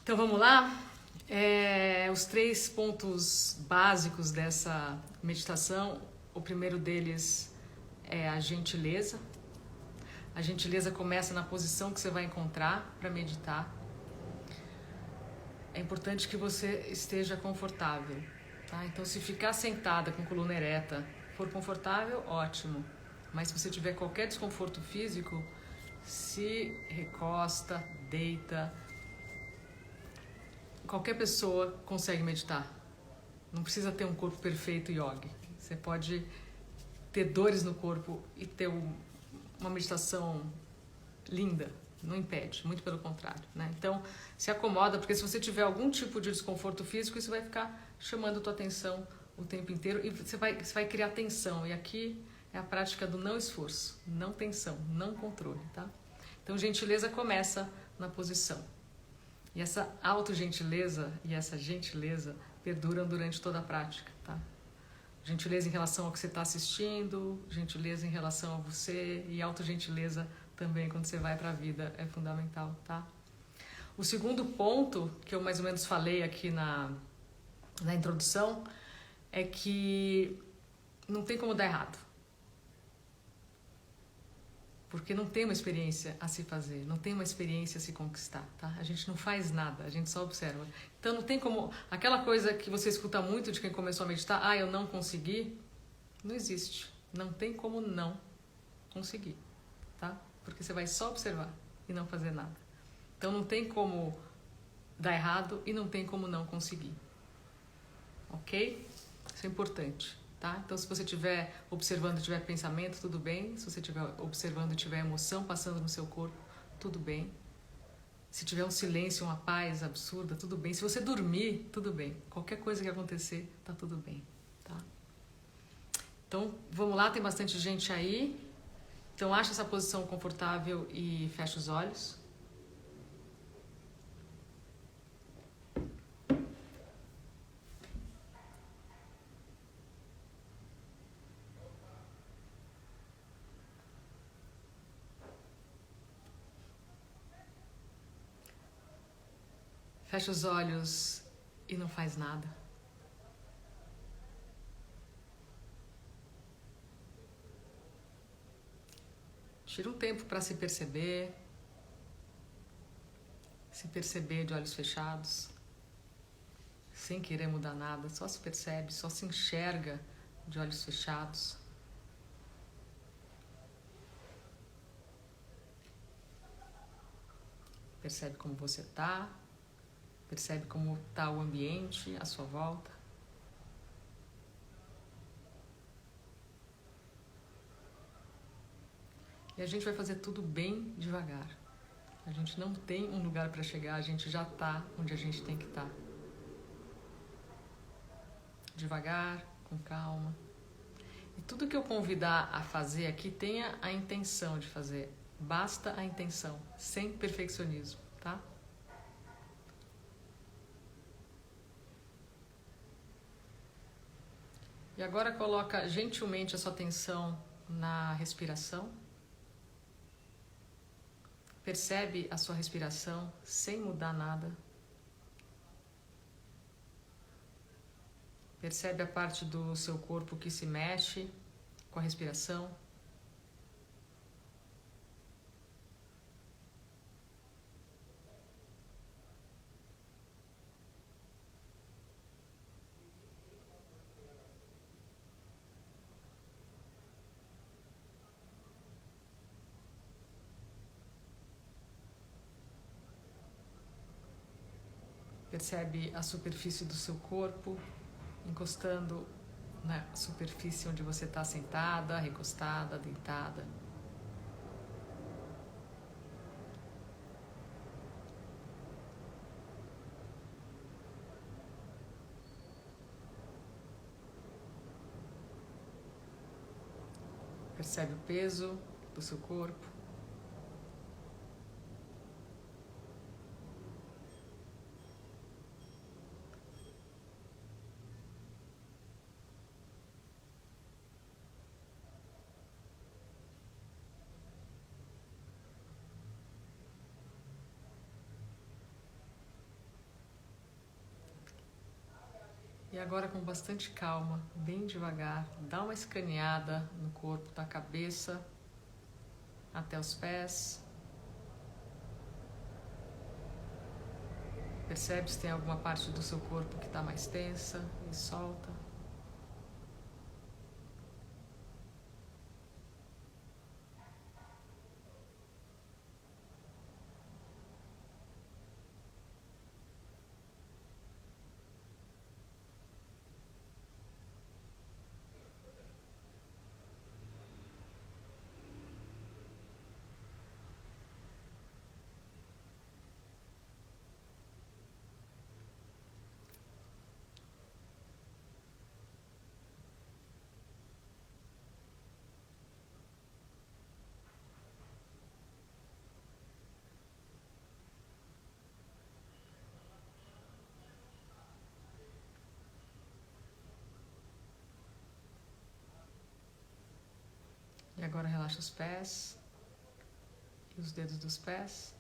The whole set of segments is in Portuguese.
Então vamos lá? Os 3 pontos básicos dessa meditação. O primeiro deles é a gentileza. A gentileza começa na posição que você vai encontrar para meditar. É importante que você esteja confortável, tá? Então, se ficar sentada com coluna ereta for confortável, ótimo. Mas se você tiver qualquer desconforto físico, se recosta, deita. Qualquer pessoa consegue meditar. Não precisa ter um corpo perfeito yogi. Você pode ter dores no corpo e ter uma meditação linda. Não impede, muito pelo contrário, né? Então, se acomoda, porque se você tiver algum tipo de desconforto físico, isso vai ficar chamando a tua atenção o tempo inteiro e você vai criar tensão. E aqui é a prática do não esforço, não tensão, não controle, tá? Então, gentileza começa na posição. E essa autogentileza e essa gentileza perduram durante toda a prática, tá? Gentileza em relação ao que você está assistindo, gentileza em relação a você e autogentileza também quando você vai para a vida é fundamental, tá? O segundo ponto que eu mais ou menos falei aqui na introdução é que não tem como dar errado. Porque não tem uma experiência a se fazer, não tem uma experiência a se conquistar, tá? A gente não faz nada, a gente só observa. Então não tem como... Aquela coisa que você escuta muito de quem começou a meditar, eu não consegui, não existe. Não tem como não conseguir, tá? Porque você vai só observar e não fazer nada. Então não tem como dar errado e não tem como não conseguir. Ok? Isso é importante. Tá? Então, se você estiver observando e tiver pensamento, tudo bem. Se você estiver observando e tiver emoção passando no seu corpo, tudo bem. Se tiver um silêncio, uma paz absurda, tudo bem. Se você dormir, tudo bem. Qualquer coisa que acontecer, tá tudo bem. Tá? Então, vamos lá, tem bastante gente aí. Então, acha essa posição confortável e fecha os olhos. Fecha os olhos e não faz nada. Tira um tempo para se perceber de olhos fechados, sem querer mudar nada, só se percebe, só se enxerga de olhos fechados. Percebe como você está. Percebe como está o ambiente à sua volta. E a gente vai fazer tudo bem devagar. A gente não tem um lugar para chegar, a gente já está onde a gente tem que estar. Devagar, com calma. E tudo que eu convidar a fazer aqui, tenha a intenção de fazer. Basta a intenção, sem perfeccionismo, tá? E agora coloca gentilmente a sua atenção na respiração. Percebe a sua respiração sem mudar nada. Percebe a parte do seu corpo que se mexe com a respiração. Percebe a superfície do seu corpo, encostando na superfície onde você está sentada, recostada, deitada. Percebe o peso do seu corpo. agora, com bastante calma, bem devagar, dá uma escaneada no corpo, da cabeça até os pés. Percebe se tem alguma parte do seu corpo que está mais tensa e solta. E agora relaxa os pés e os dedos dos pés.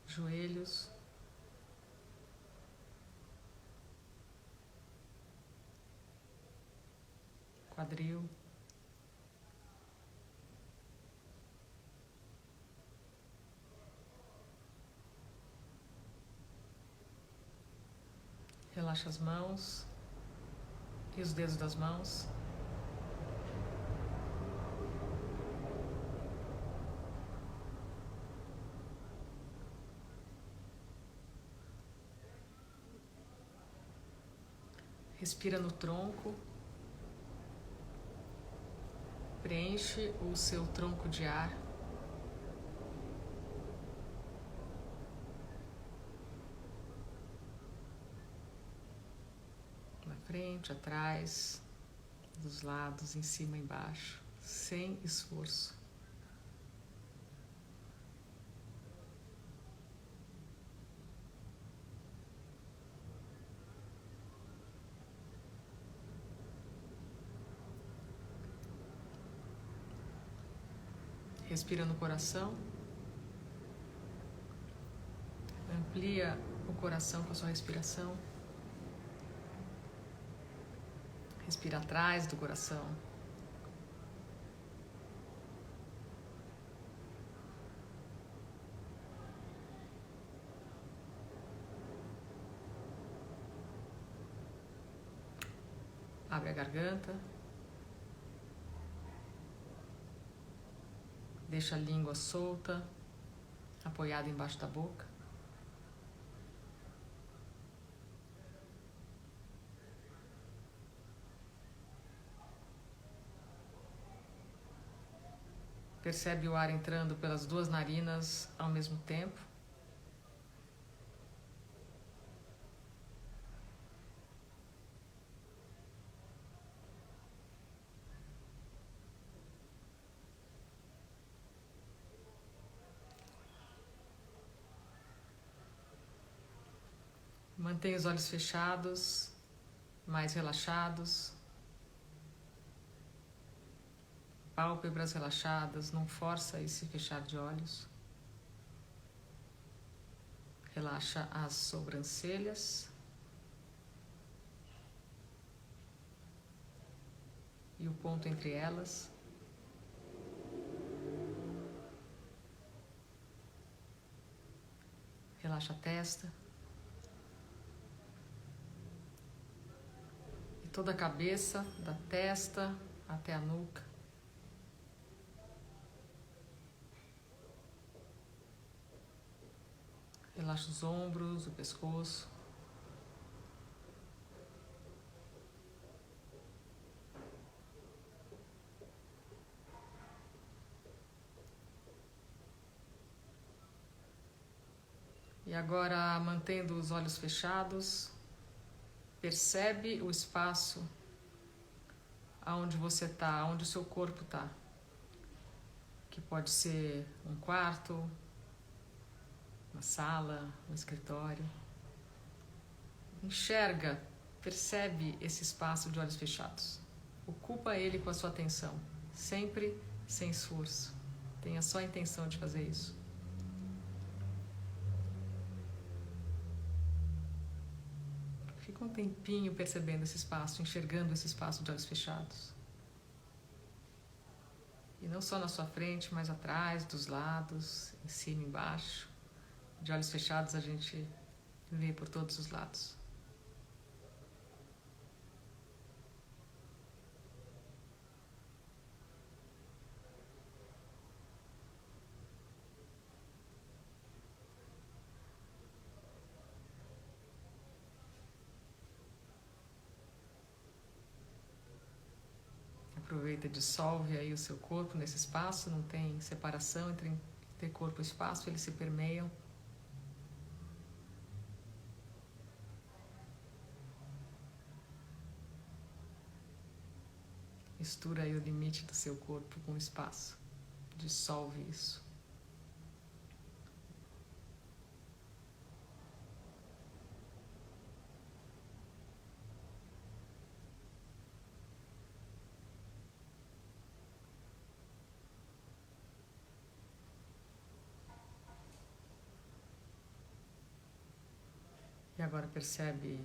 Joelhos. Quadril. Relaxa as mãos e os dedos das mãos. Respira no tronco. Preenche o seu tronco de ar. Na frente, atrás, dos lados, em cima e embaixo, sem esforço. Respira no coração. Amplia o coração com a sua respiração. Respira atrás do coração. Abre a garganta. Deixa a língua solta, apoiada embaixo da boca. Percebe o ar entrando pelas duas narinas ao mesmo tempo. Mantenha os olhos fechados, mais relaxados. Pálpebras relaxadas, não força esse fechar de olhos. Relaxa as sobrancelhas. E o ponto entre elas. Relaxa a testa. E toda a cabeça, da testa até a nuca. Relaxa os ombros, o pescoço. E agora, mantendo os olhos fechados, percebe o espaço aonde você está, onde o seu corpo está. Que pode ser um quarto, uma sala, um escritório. Enxerga, percebe esse espaço de olhos fechados. Ocupa ele com a sua atenção, sempre sem esforço. Tenha só a intenção de fazer isso. Fica um tempinho percebendo esse espaço, enxergando esse espaço de olhos fechados. E não só na sua frente, mas atrás, dos lados, em cima, embaixo. De olhos fechados a gente vê por todos os lados. Aproveita e dissolve aí o seu corpo nesse espaço, não tem separação entre corpo e espaço, eles se permeiam. Mistura aí o limite do seu corpo com o espaço. Dissolve isso. E agora percebe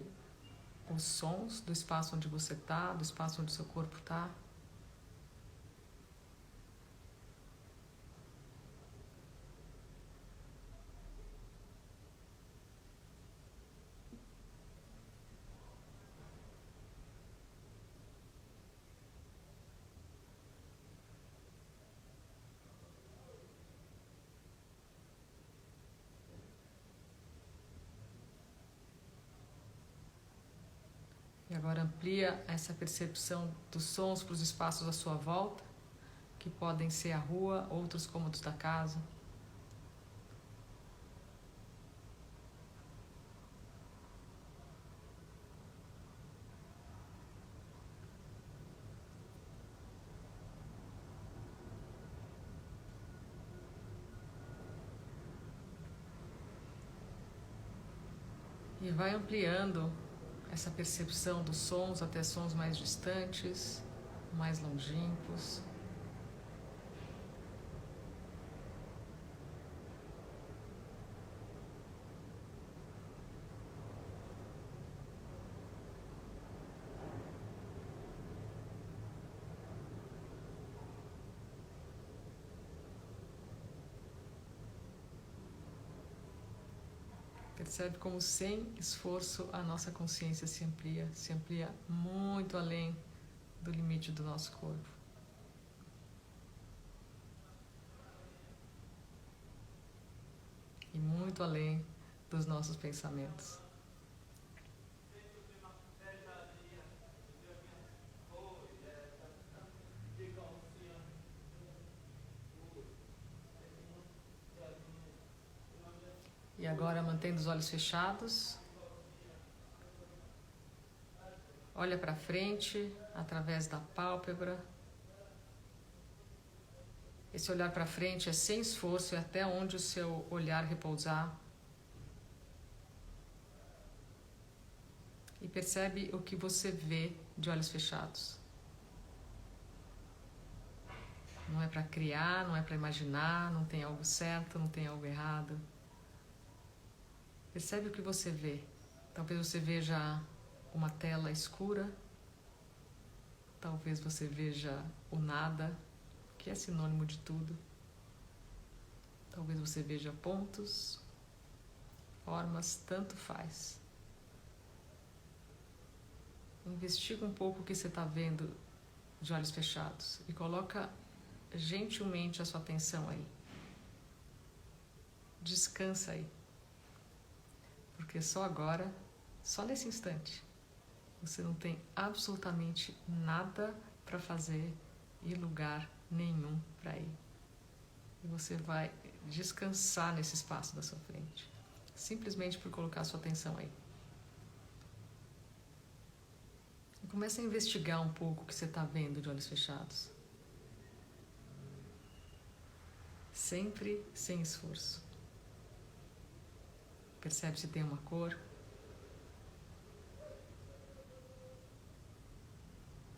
os sons do espaço onde você está, do espaço onde o seu corpo está. E agora amplia essa percepção dos sons para os espaços à sua volta, que podem ser a rua, outros cômodos da casa. E vai ampliando essa percepção dos sons até sons mais distantes, mais longínquos. Percebe como sem esforço a nossa consciência se amplia muito além do limite do nosso corpo. E muito além dos nossos pensamentos. E agora, mantendo os olhos fechados, olha para frente, através da pálpebra. Esse olhar para frente é sem esforço, é até onde o seu olhar repousar. E percebe o que você vê de olhos fechados. Não é para criar, não é para imaginar, não tem algo certo, não tem algo errado. Percebe o que você vê. Talvez você veja uma tela escura. Talvez você veja o nada, que é sinônimo de tudo. Talvez você veja pontos, formas, tanto faz. Investiga um pouco o que você está vendo de olhos fechados e coloca gentilmente a sua atenção aí. Descansa aí. Porque só agora, só nesse instante, você não tem absolutamente nada para fazer e lugar nenhum para ir. E você vai descansar nesse espaço da sua frente, simplesmente por colocar a sua atenção aí. E comece a investigar um pouco o que você está vendo de olhos fechados. Sempre sem esforço. Percebe se tem uma cor.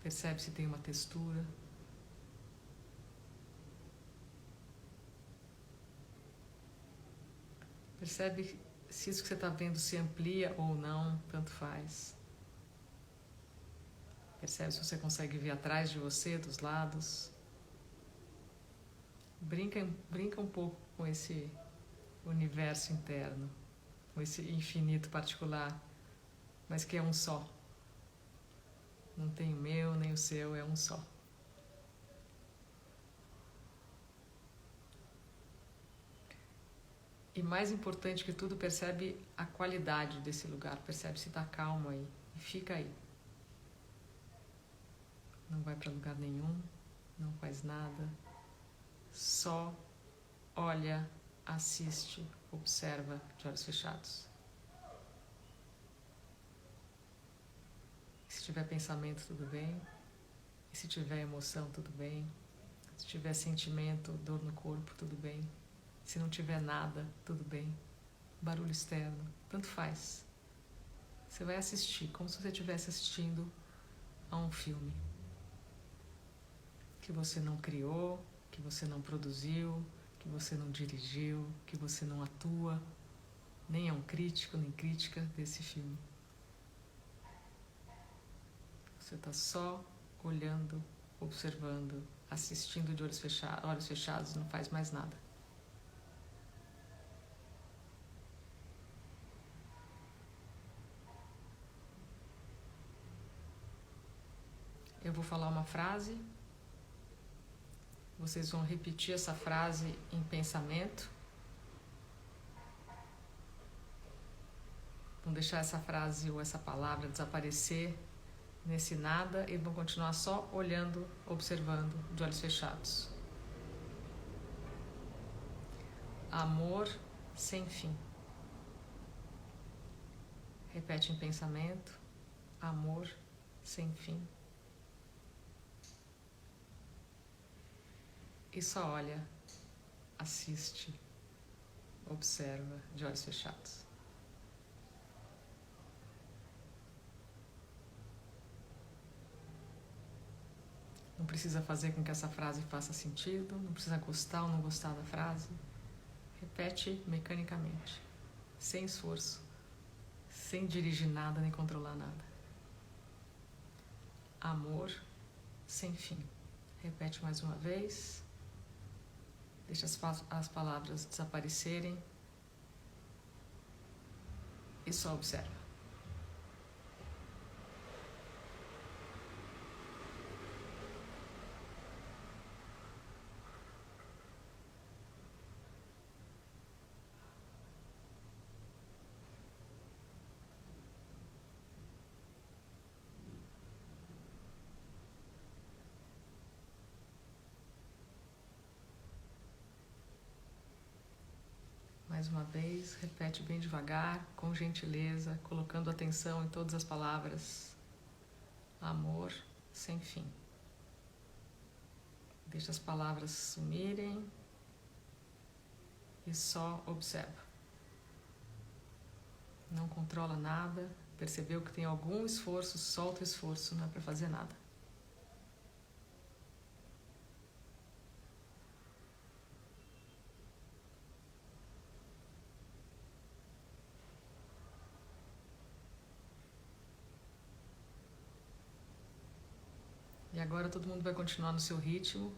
Percebe se tem uma textura. Percebe se isso que você está vendo se amplia ou não, tanto faz. Percebe se você consegue ver atrás de você, dos lados. Brinca um pouco com esse universo interno, com esse infinito particular, mas que é um só. Não tem o meu nem o seu, é um só. E mais importante que tudo, percebe a qualidade desse lugar, percebe se está calmo aí, e fica aí. Não vai para lugar nenhum, não faz nada, só olha, assiste, observa de olhos fechados. Se tiver pensamento, tudo bem. E se tiver emoção, tudo bem. Se tiver sentimento, dor no corpo, tudo bem. Se não tiver nada, tudo bem. Barulho externo, tanto faz. Você vai assistir, como se você estivesse assistindo a um filme. Que você não criou, que você não produziu, que você não dirigiu, que você não atua, nem é um crítico, nem crítica desse filme. Você está só olhando, observando, assistindo de olhos fechados, não faz mais nada. Eu vou falar uma frase, vocês vão repetir essa frase em pensamento. Vão deixar essa frase ou essa palavra desaparecer nesse nada e vão continuar só olhando, observando, de olhos fechados. Amor sem fim. Repete em pensamento. Amor sem fim. E só olha, assiste, observa de olhos fechados. Não precisa fazer com que essa frase faça sentido, não precisa gostar ou não gostar da frase. Repete mecanicamente, sem esforço, sem dirigir nada nem controlar nada. Amor sem fim. Repete mais uma vez. Deixa as palavras desaparecerem e só observa. Mais uma vez, repete bem devagar, com gentileza, colocando atenção em todas as palavras. Amor sem fim. Deixa as palavras sumirem e só observa. Não controla nada. Percebeu que tem algum esforço, solta o esforço, não é para fazer nada. E agora todo mundo vai continuar no seu ritmo.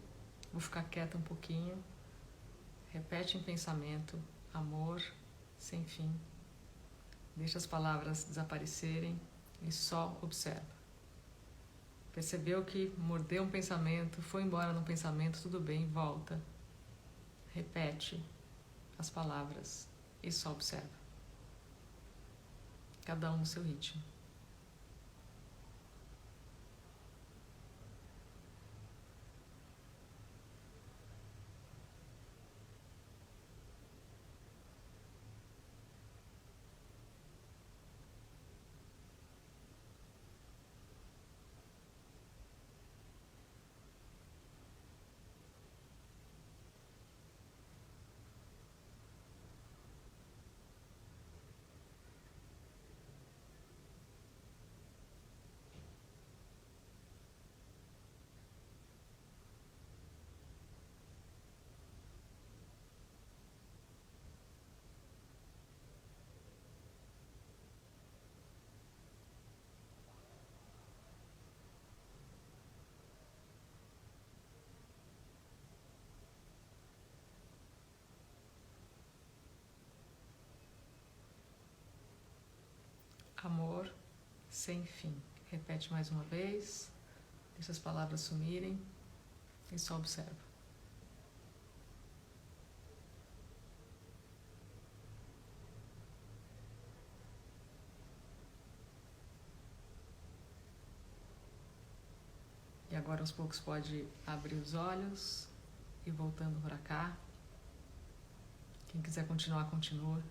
Vou ficar quieta um pouquinho. Repete em pensamento, amor sem fim. Deixa as palavras desaparecerem e só observa. Percebeu que mordeu um pensamento, foi embora num pensamento, tudo bem, volta. Repete as palavras e só observa. Cada um no seu ritmo. amor sem fim. Repete mais uma vez, deixa as palavras sumirem e só observa. E agora aos poucos pode abrir os olhos e voltando para cá. Quem quiser continuar, continua.